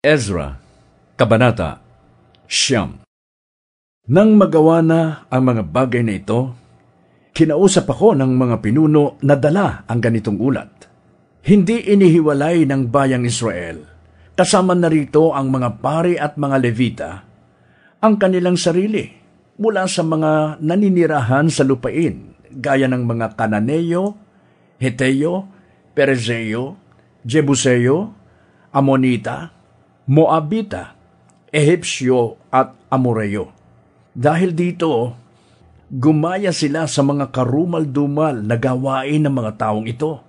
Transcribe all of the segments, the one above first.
Ezra, Kabanata 9. Nang magawa na ang mga bagay na ito, kinausap ako ng mga pinuno na dala ang ganitong ulat. Hindi inihiwalay ng bayang Israel, kasama na rito ang mga pari at mga Levita, ang kanilang sarili mula sa mga naninirahan sa lupain, gaya ng mga Kananeo, Heteo, Perezeo, Jebuseo, Amonita, Moabita, Ehipsyo at Amoreo. Dahil dito, gumaya sila sa mga karumal-dumal na gawain ng mga taong ito.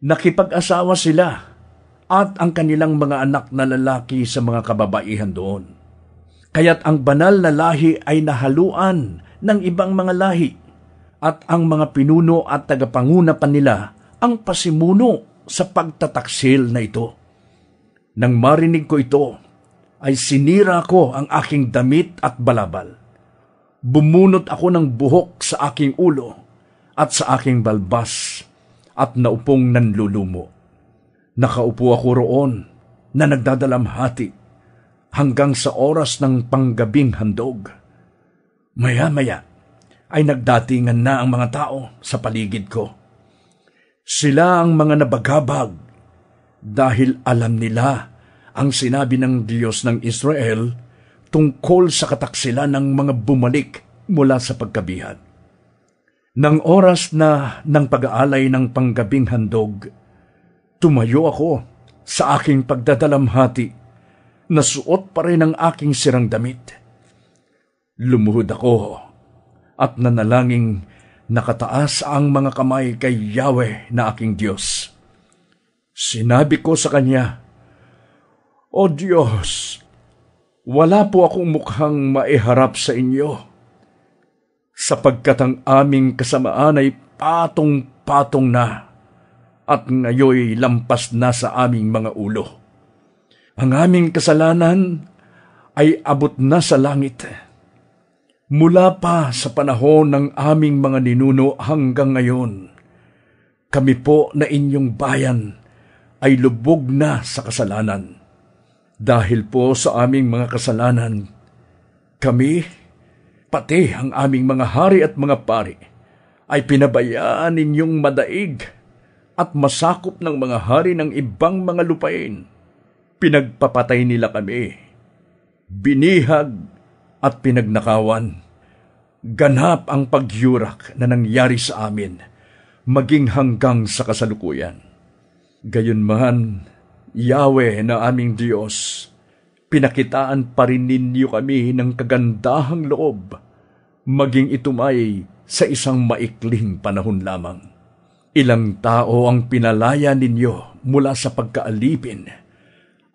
Nakipag-asawa sila at ang kanilang mga anak na lalaki sa mga kababaihan doon. Kaya't ang banal na lahi ay nahaluan ng ibang mga lahi at ang mga pinuno at tagapanguna pa nila ang pasimuno sa pagtataksil na ito. Nang marinig ko ito, ay sinira ko ang aking damit at balabal. Bumunot ako ng buhok sa aking ulo at sa aking balbas at naupong nanlulumo. Nakaupo ako roon na nagdadalamhati hanggang sa oras ng panggabing handog. Maya-maya ay nagdatingan na ang mga tao sa paligid ko. Sila ang mga nabagabag dahil alam nila ang sinabi ng Diyos ng Israel tungkol sa kataksilan ng mga bumalik mula sa pagkabihan. Nang oras na ng pag-aalay ng panggabing handog, tumayo ako sa aking pagdadalamhati, nasuot pa rin ang aking sirang damit. Lumuhod ako at nanalangin nakataas ang mga kamay kay Yahweh na aking Diyos. Sinabi ko sa Kanya, O Diyos, wala po akong mukhang maiharap sa inyo, sapagkat ang aming kasamaan ay patong-patong na at ngayoy lampas na sa aming mga ulo. Ang aming kasalanan ay abot na sa langit. Mula pa sa panahon ng aming mga ninuno hanggang ngayon, kami po na inyong bayan ay lubog na sa kasalanan. Dahil po sa aming mga kasalanan, kami, pati ang aming mga hari at mga pari, ay pinabayaan ninyong madaig at masakop ng mga hari ng ibang mga lupain. Pinagpapatay nila kami, binihag at pinagnakawan. Ganap ang pagyurak na nangyari sa amin, maging hanggang sa kasalukuyan. Gayunman, Yahweh na aming Diyos, pinakitaan pa rin ninyo kami ng kagandahang loob, maging itumay sa isang maikling panahon lamang. Ilang tao ang pinalaya ninyo mula sa pagkaalipin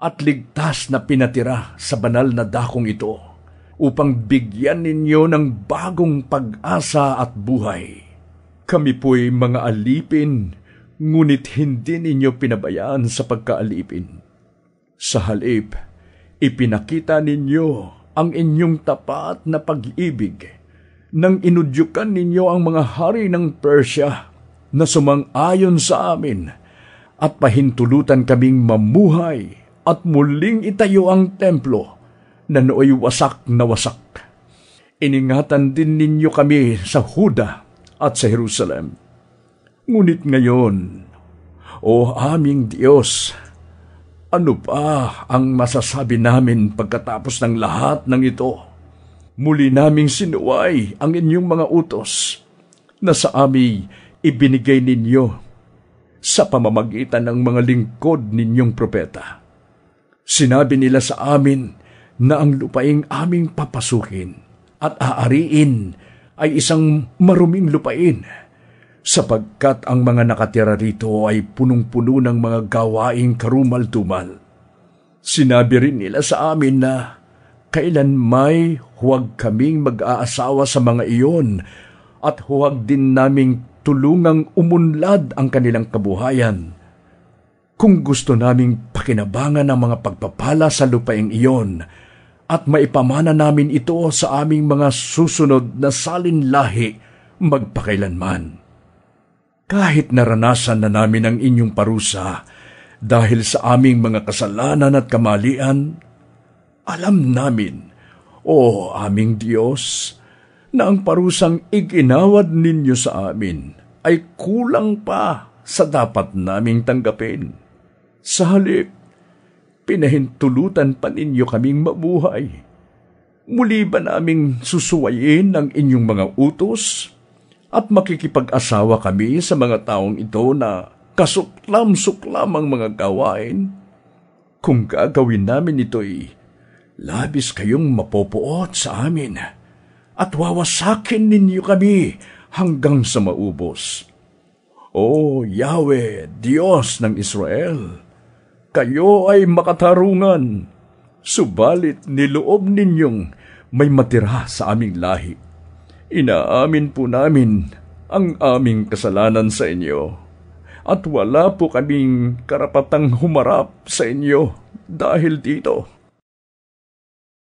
at ligtas na pinatira sa banal na dakong ito upang bigyan ninyo ng bagong pag-asa at buhay. Kami po'y mga alipin, ngunit hindi ninyo pinabayaan sa pagkaalipin. Sa halip, ipinakita ninyo ang inyong tapat na pag-ibig nang inudyukan ninyo ang mga hari ng Persia na sumang-ayon sa amin at pahintulutan kaming mamuhay at muling itayo ang templo na nooy wasak na wasak. Iningatan din ninyo kami sa Huda at sa Jerusalem. Ngunit ngayon, O aming Diyos, ano pa ang masasabi namin pagkatapos ng lahat ng ito? Muli naming sinuway ang inyong mga utos na sa amin ibinigay ninyo sa pamamagitan ng mga lingkod ninyong propeta. Sinabi nila sa amin na ang lupaing aming papasukin at aariin ay isang maruming lupain, sapagkat ang mga nakatira rito ay punong-puno ng mga gawaing karumal-dumal. Sinabi rin nila sa amin na kailan may huwag kaming mag-aasawa sa mga iyon at huwag din naming tulungang umunlad ang kanilang kabuhayan. Kung gusto naming pakinabangan ang mga pagpapala sa lupaing iyon at maipamana namin ito sa aming mga susunod na salinlahi magpakailanman. Kahit naranasan na namin ang inyong parusa, Dahil sa aming mga kasalanan at kamalian, alam namin, O aming Diyos, na ang parusang iginawad ninyo sa amin ay kulang pa sa dapat naming tanggapin. Sa halip, pinahintulutan pa ninyo kaming mabuhay. Muli ba naming susuwayin ang inyong mga utos at makikipag-asawa kami sa mga taong ito na kasuklam-suklam ang mga gawain? Kung gagawin namin ito'y labis kayong mapopoot sa amin at wawasakin ninyo kami hanggang sa maubos. O Yahweh, Diyos ng Israel, kayo ay makatarungan, subalit niloob ninyong may matira sa aming lahi. Inaamin po namin ang aming kasalanan sa inyo, at wala po kaming karapatang humarap sa inyo dahil dito.